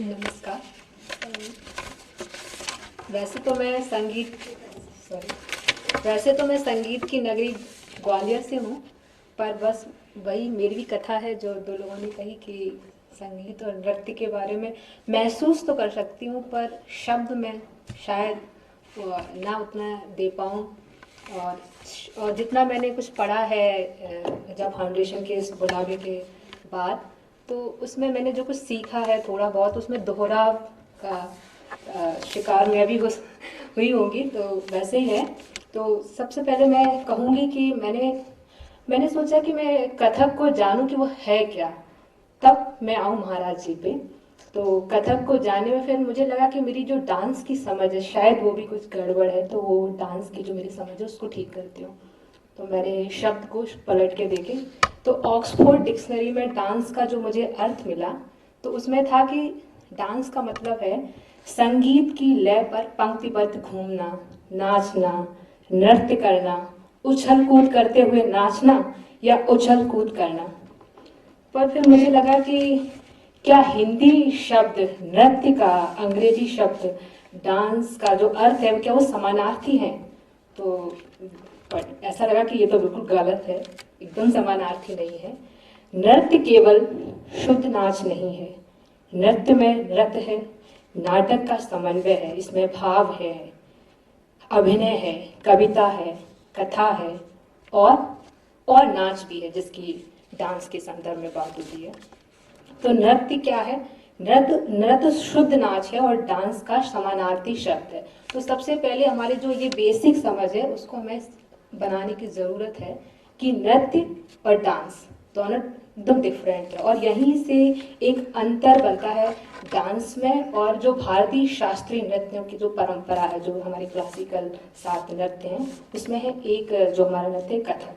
नमस्कार। वैसे तो मैं संगीत वैसे तो मैं संगीत की नगरी ग्वालियर से हूँ, पर बस वही मेरी भी कथा है जो दो लोगों ने कही कि संगीत और नृत्य के बारे में महसूस तो कर सकती हूँ, पर शब्द में शायद ना उतना दे पाऊँ। और जितना मैंने कुछ पढ़ा है जब फाउंडेशन के इस बुलावे के बाद, तो उसमें मैंने जो कुछ सीखा है थोड़ा बहुत, उसमें दोहराव का शिकार मैं भी हुई होंगी, तो वैसे ही है। तो सबसे पहले मैं कहूँगी कि मैंने सोचा कि मैं कथक को जानूं कि वो है क्या, तब मैं आऊँ महाराज जी पे। तो कथक को जानने में फिर मुझे लगा कि मेरी जो डांस की समझ है शायद वो भी कुछ गड़बड़ है, तो वो डांस की जो मेरी समझ है उसको ठीक करती हूँ। तो मैंने शब्दकोश पलट के देखे, तो ऑक्सफोर्ड डिक्शनरी में डांस का जो मुझे अर्थ मिला, तो उसमें था कि डांस का मतलब है संगीत की लय पर पंक्तिबद्ध घूमना, नाचना, नृत्य करना, उछल कूद करते हुए नाचना या उछल कूद करना। पर फिर मुझे लगा कि क्या हिंदी शब्द नृत्य का अंग्रेजी शब्द डांस का जो अर्थ है क्या वो समानार्थी है? तो पर ऐसा लगा कि ये तो बिल्कुल गलत है, एकदम समानार्थी नहीं है। नृत्य केवल शुद्ध नाच नहीं है, नृत्य में नृत्य है, नाटक का समन्वय है, इसमें भाव है, अभिनय है, कविता है, कथा है, और नाच भी है जिसकी डांस के संदर्भ में बात होती है। तो नृत्य क्या है? नृत्य शुद्ध नाच है और डांस का समानार्थी शब्द है। तो सबसे पहले हमारे जो ये बेसिक समझ है उसको हमें बनाने की ज़रूरत है कि नृत्य और डांस दोनों एकदम डिफरेंट है, और यहीं से एक अंतर बनता है डांस में। और जो भारतीय शास्त्रीय नृत्यों की जो परंपरा है, जो हमारी क्लासिकल सात नृत्य हैं, उसमें है एक जो हमारा नृत्य है कथक।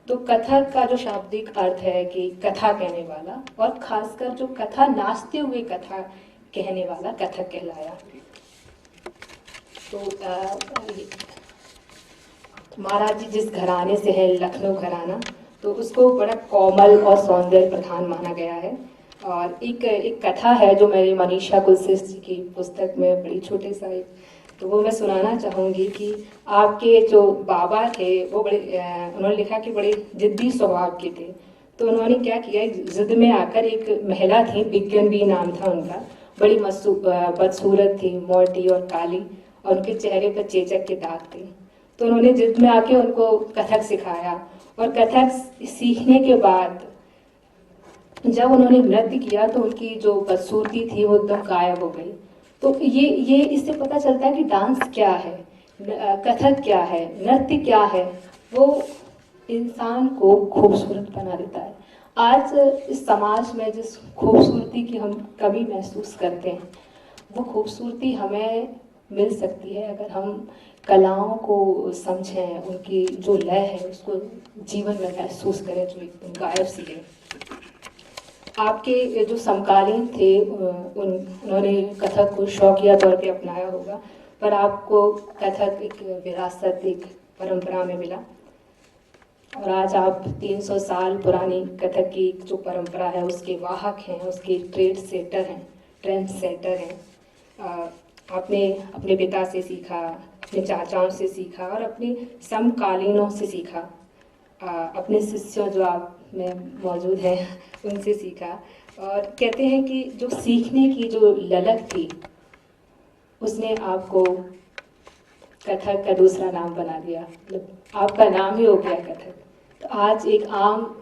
तो कथक का जो शाब्दिक अर्थ है कि कथा कहने वाला, और खासकर जो कथा नाचते हुए कथा कहने वाला कथक कहलाया। तो महाराज जी जिस घराने से है, लखनऊ घराना, तो उसको बड़ा कोमल और सौंदर्य प्रधान माना गया है। और एक कथा है जो मेरी मनीषा कुलश्रेष्ठ जी की पुस्तक में बड़ी छोटे सा एक, तो वो मैं सुनाना चाहूँगी कि आपके जो बाबा थे वो उन्होंने लिखा कि बड़े जिद्दी स्वभाव के थे। तो उन्होंने क्या किया, जिद में आकर, एक महिला थी, विज्ञानबी नाम था उनका, बड़ी बदसूरत थी, मोटी और काली, और उनके चेहरे पर चेचक के दाग थे। तो उन्होंने जिद में आके उनको कथक सिखाया, और कथक सीखने के बाद जब उन्होंने नृत्य किया तो उनकी जो बदसूरती थी वो एकदम गायब हो गई। तो ये इससे पता चलता है कि डांस क्या है, कथक क्या है, नृत्य क्या है, वो इंसान को खूबसूरत बना देता है। आज इस समाज में जिस खूबसूरती की हम कमी महसूस करते हैं, वो खूबसूरती हमें मिल सकती है अगर हम कलाओं को समझें, उनकी जो लय है उसको जीवन में महसूस करें, जो एकदम गायब सी है। आपके जो समकालीन थे उन्होंने कथक को शौकिया तौर पे अपनाया होगा, पर आपको कथक एक विरासत, एक परंपरा में मिला, और आज आप 300 साल पुरानी कथक की जो परंपरा है उसके वाहक हैं, उसके ट्रेंड सेटर हैं। आपने अपने पिता से सीखा, अपने चाचाओं से सीखा, और अपने समकालीनों से सीखा, अपने शिष्यों जो आप में मौजूद हैं उनसे सीखा। और कहते हैं कि जो सीखने की जो ललक थी उसने आपको कथक का दूसरा नाम बना दिया, मतलब आपका नाम ही हो गया कथक। तो आज एक आम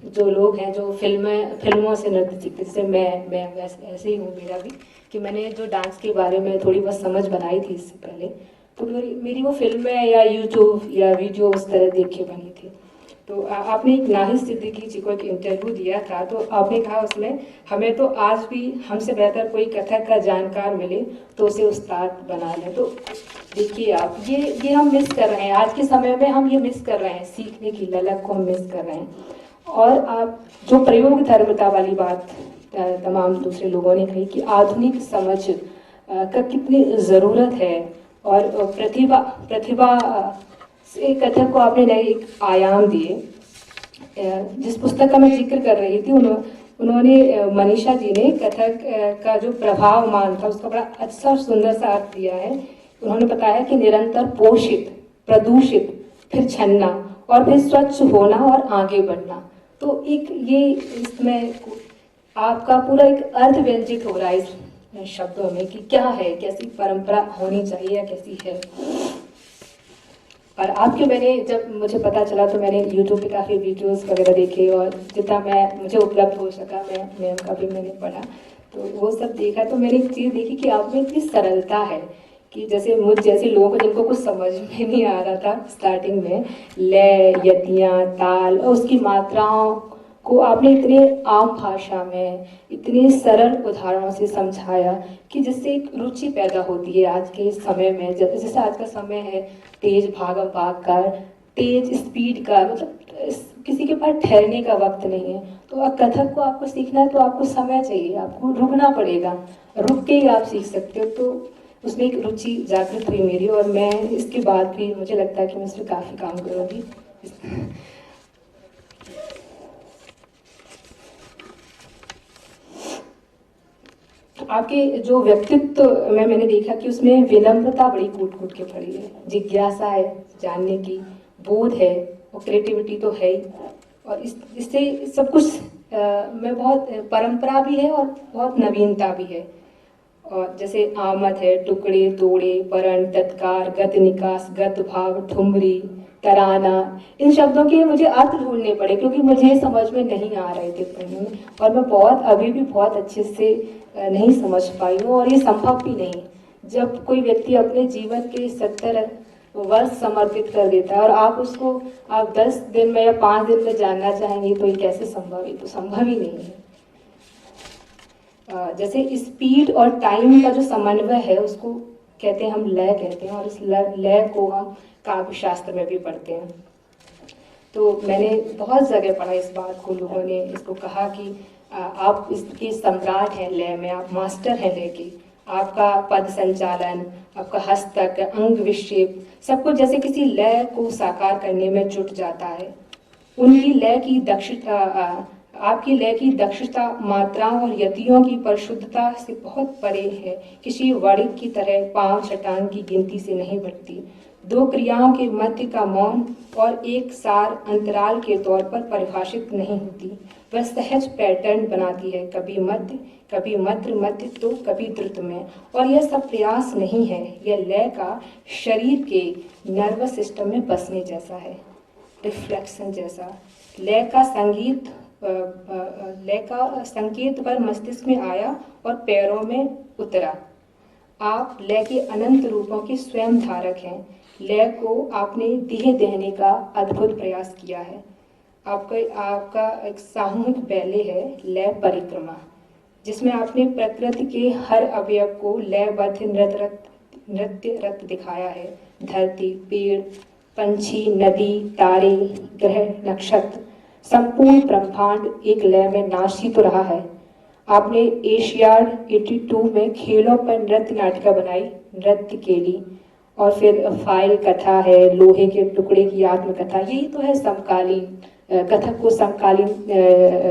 जो लोग हैं जो फिल्मों से नृत्य सीखते, जैसे मैं वैसे ऐसे ही हूँ, मेरा भी, कि मैंने जो डांस के बारे में थोड़ी बहुत समझ बनाई थी इससे पहले, तो मेरी वो फिल्में या यूट्यूब या वीडियो उस तरह देख के बनी थी। तो आपने एक नाहिद सिद्दीकी जी को एक इंटरव्यू दिया था, तो आपने कहा उसमें, हमें तो आज भी हमसे बेहतर कोई कथक का जानकार मिले तो उसे उस्ताद बना लें। तो देखिए आप, ये हम मिस कर रहे हैं, आज के समय में हम ये मिस कर रहे हैं, सीखने की ललक को हम मिस कर रहे हैं। और आप जो प्रयोग धर्मता वाली बात तमाम दूसरे लोगों ने कही कि आधुनिक समझ का कितनी ज़रूरत है, और प्रतिभा से कथक को आपने नए एक आयाम दिए। जिस पुस्तक का मैं जिक्र कर रही थी उन्होंने मनीषा जी ने कथक का जो प्रभावमान था उसका बड़ा अच्छा और सुंदर सा अर्थ दिया है। उन्होंने बताया कि निरंतर पोषित, प्रदूषित, फिर छनना और फिर स्वच्छ होना और आगे बढ़ना। तो एक ये इसमें आपका पूरा एक अर्थ व्यंजित हो रहा है इस शब्दों में कि क्या है, कैसी परंपरा होनी चाहिए या कैसी है। और आपके मैंने जब मुझे पता चला तो मैंने यूट्यूब पे काफ़ी वीडियोस वगैरह देखे और जितना मुझे उपलब्ध हो सका मैं का भी मैंने पढ़ा, तो वो सब देखा तो मैंने एक चीज़ देखी कि आप में इतनी सरलता है कि जैसे मुझ जैसे लोगों को जिनको कुछ समझ में नहीं आ रहा था स्टार्टिंग में, लय, यतियाँ, ताल और उसकी मात्राओं को आपने इतने आम भाषा में इतने सरल उदाहरणों से समझाया कि जिससे एक रुचि पैदा होती है आज के समय में। जैसे आज का समय है तेज भागम भाग का, तेज स्पीड का, मतलब किसी के पास ठहरने का वक्त नहीं है। तो अब कथक को आपको सीखना है तो आपको समय चाहिए, आपको रुकना पड़ेगा, रुक के ही आप सीख सकते हो। तो उसमें एक रुचि जागृत हुई मेरी और मैं इसके बाद भी मुझे लगता है कि मैं इस पर काफ़ी काम करूँगी। आपके जो व्यक्तित्व में मैंने देखा कि उसमें विनम्रता बड़ी कूट कूट के पड़ी है, जिज्ञासा है जानने की, बोध है और क्रिएटिविटी तो है ही। और इससे सब कुछ में बहुत परंपरा भी है और बहुत नवीनता भी है। और जैसे आमद है, टुकड़े तोड़े, परण, तत्कार, गत निकास, गत भाव, ठुमरी, तराना, इन शब्दों के मुझे अर्थ ढूंढने पड़े क्योंकि मुझे समझ में नहीं आ रहे थे पढ़ने में और मैं अभी भी बहुत अच्छे से नहीं समझ पाई हूँ और ये संभव भी नहीं। जब कोई व्यक्ति अपने जीवन के 70 वर्ष समर्पित कर देता है और आप 10 दिन में या 5 दिन में जानना चाहेंगे तो ये कैसे संभव है? तो संभव ही नहीं है। जैसे स्पीड और टाइम का जो समन्वय है उसको कहते हैं, हम लय कहते हैं और इस लय को हम काव्य शास्त्र में भी पढ़ते हैं। तो मैंने बहुत जगह पढ़ा इस बात को, लोगों ने इसको कहा कि आप इसके सम्राट हैं लय में, आप मास्टर हैं लय के, आपका पद संचालन, आपका हस्तक, अंग विक्षेप, सब कुछ जैसे किसी लय को साकार करने में जुट जाता है। उनकी लय की दक्षता, आपकी लय की दक्षता मात्राओं और यतियों की परिशुद्धता से बहुत परे है, किसी वर्णिक की तरह 5 छटांग की गिनती से नहीं बढ़ती। 2 क्रियाओं के मध्य का मौन और एक सार अंतराल के तौर पर परिभाषित नहीं होती, वह सहज पैटर्न बनाती है, कभी मध्य, कभी मध्य मध्य तो कभी द्रुत में। और यह सब प्रयास नहीं है, यह लय का शरीर के नर्वस सिस्टम में बसने जैसा है, रिफ्लेक्शन जैसा। लय का संकेत पर मस्तिष्क में आया और पैरों में उतरा। आप लय के अनंत रूपों के स्वयं धारक हैं। लय को आपने देह देने का अद्भुत प्रयास किया है। आपका एक सामूहिक बैले है लय परिक्रमा, जिसमें आपने प्रकृति के हर अवयव को लयबद्ध नृत्य रत दिखाया है। धरती, पेड़, पंछी, नदी, तारे, ग्रह, नक्षत्र, संपूर्ण ब्रह्मांड एक लय में नाच ही तो रहा है। आपने एशियाड 82 में खेलों पर नृत्य नाटिका बनाई, नृत्य के लिए। और फिर फाइल कथा है, लोहे के टुकड़े की आत्मकथा, यही तो है समकालीन कथक को समकालीन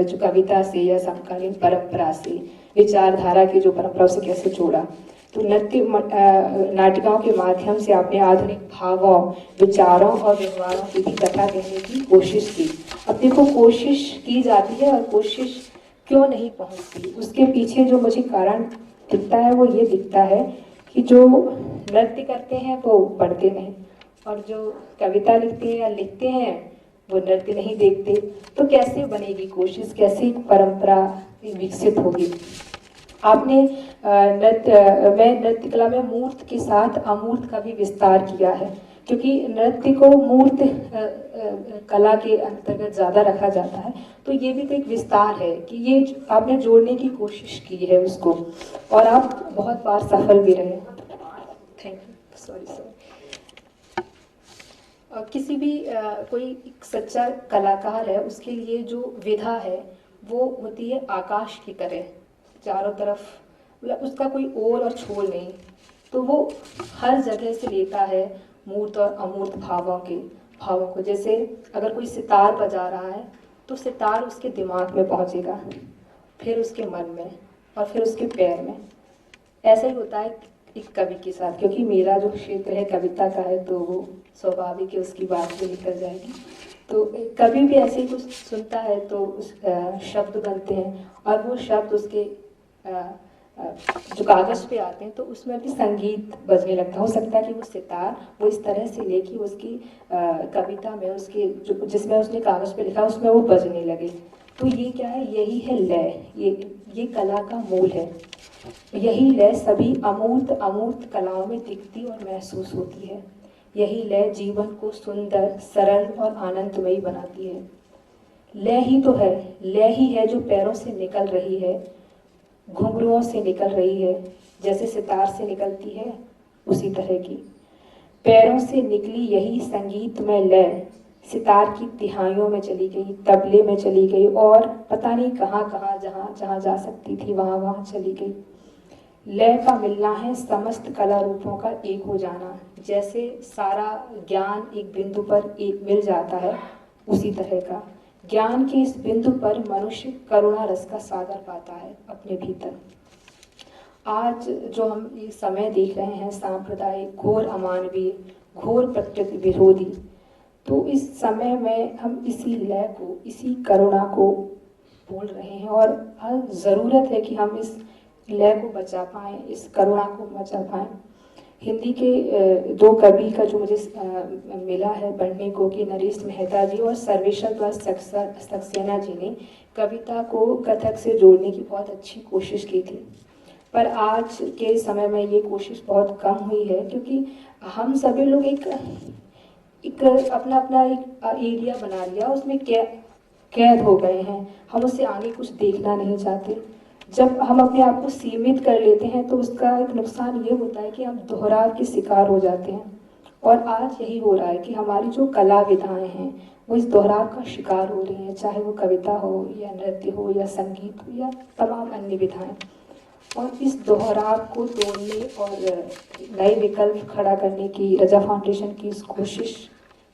जो कविता से या समकालीन परंपरा से, विचारधारा की जो परंपरा से कैसे जोड़ा। तो नृत्य नाटिकाओं के माध्यम से आपने आधुनिक भावों, विचारों और व्यवहारों की भी कथा कहने की कोशिश की। अब देखो, कोशिश की जाती है और कोशिश क्यों नहीं पहुंचती, उसके पीछे जो मुझे कारण दिखता है वो ये दिखता है कि जो नृत्य करते हैं वो पढ़ते नहीं और जो कविता लिखते हैं या लिखते हैं वो नृत्य नहीं देखते। तो कैसे बनेगी कोशिश, कैसे परंपरा विकसित होगी। आपने नृत्य कला में मूर्त के साथ अमूर्त का भी विस्तार किया है, क्योंकि नृत्य को मूर्त कला के अंतर्गत ज़्यादा रखा जाता है। तो ये भी तो एक विस्तार है कि ये आपने जोड़ने की कोशिश की है उसको, और आप बहुत बार सफल भी रहे। Thank you, sorry sir. किसी भी कोई एक सच्चा कलाकार है, उसके लिए जो विधा है वो होती है आकाश की तरह, चारों तरफ, मतलब उसका कोई ओर और छोर नहीं। तो वो हर जगह से लेता है मूर्त और अमूर्त भावों को। जैसे अगर कोई सितार बजा रहा है तो सितार उसके दिमाग में पहुंचेगा, फिर उसके मन में और फिर उसके पैर में। ऐसा ही होता है एक कवि के साथ, क्योंकि मेरा जो क्षेत्र है कविता का है, तो वो स्वाभाविक है उसकी बात भी निकल जाएगी। तो कभी भी ऐसे ही कुछ सुनता है तो उस शब्द बनते हैं, और वो शब्द उसके जो कागज़ पे आते हैं तो उसमें भी संगीत बजने लगता है। हो सकता है कि वो सितार वो इस तरह से ले कि उसकी कविता में उसके जो जिसमें उसने कागज़ पे लिखा उसमें वो बजने लगे। तो ये क्या है, यही है लय, ये कला का मूल है। यही लय सभी अमूर्त अमूर्त कलाओं में दिखती और महसूस होती है। यही लय जीवन को सुंदर, सरल और आनंदमयी बनाती है। लय ही तो है, लय ही है जो पैरों से निकल रही है, घुंघरुओं से निकल रही है, जैसे सितार से निकलती है उसी तरह की। पैरों से निकली यही संगीतमय लय सितार की तिहाइयों में चली गई, तबले में चली गई, और पता नहीं कहाँ कहाँ, जहाँ जहाँ जा सकती थी वहाँ वहाँ चली गई। लय का मिलना है समस्त कला रूपों का एक हो जाना। जैसे सारा ज्ञान एक बिंदु पर एक मिल जाता है, उसी तरह का ज्ञान के इस बिंदु पर मनुष्य करुणा रस का सागर पाता है अपने भीतर। आज जो हम ये समय देख रहे हैं सांप्रदायिक, घोर अमानवीय, घोर प्रकृति विरोधी, तो इस समय में हम इसी लय को, इसी करुणा को बोल रहे हैं, और हर ज़रूरत है कि हम इस लय को बचा पाएँ, इस करुणा को बचा पाएँ। हिंदी के दो कवि का जो मुझे मिला है पढ़ने को, कि नरेश मेहता जी और सर्वेश्वर सक्सेना जी ने कविता को कथक से जोड़ने की बहुत अच्छी कोशिश की थी। पर आज के समय में ये कोशिश बहुत कम हुई है, क्योंकि हम सभी लोग एक अपना अपना एक एरिया बना लिया, उसमें कैद हो गए हैं। हम उससे आगे कुछ देखना नहीं चाहते। जब हम अपने आप को सीमित कर लेते हैं तो उसका एक नुकसान ये होता है कि हम दोहराव के शिकार हो जाते हैं, और आज यही हो रहा है कि हमारी जो कला विधाएं हैं वो इस दोहराव का शिकार हो रही हैं, चाहे वो कविता हो या नृत्य हो या संगीत हो या तमाम अन्य विधाएं। और इस दोहराव को तोड़ने और नए विकल्प खड़ा करने की रजा फाउंडेशन की इस कोशिश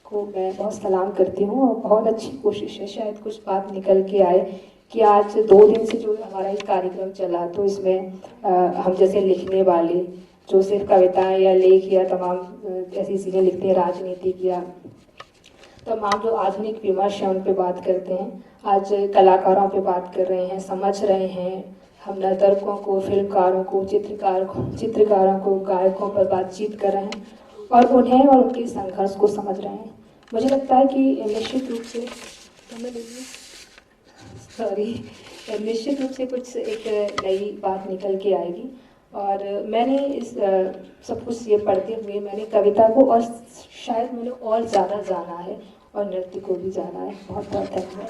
को मैं बहुत सलाम करती हूँ, और बहुत अच्छी कोशिश है। शायद कुछ बात निकल के आए कि आज 2 दिन से जो हमारा ये कार्यक्रम चला, तो इसमें हम जैसे लिखने वाले जो सिर्फ कविताएं या लेख या तमाम ऐसी चीज़ें लिखते हैं, राजनीतिक या तमाम जो आधुनिक विमर्श है उन पे बात करते हैं, आज कलाकारों पे बात कर रहे हैं, समझ रहे हैं। हम नर्तकों को, फिल्मकारों को, चित्रकारों को, गायकों पर बातचीत कर रहे हैं, और उन्हें और उनके संघर्ष को समझ रहे हैं। मुझे लगता है कि निश्चित रूप से निश्चित रूप से कुछ एक नई बात निकल के आएगी। और मैंने इस सब कुछ ये पढ़ते हुए मैंने कविता को और शायद मैंने और ज़्यादा जाना है, और नृत्य को भी जाना है। बहुत बहुत धन्यवाद।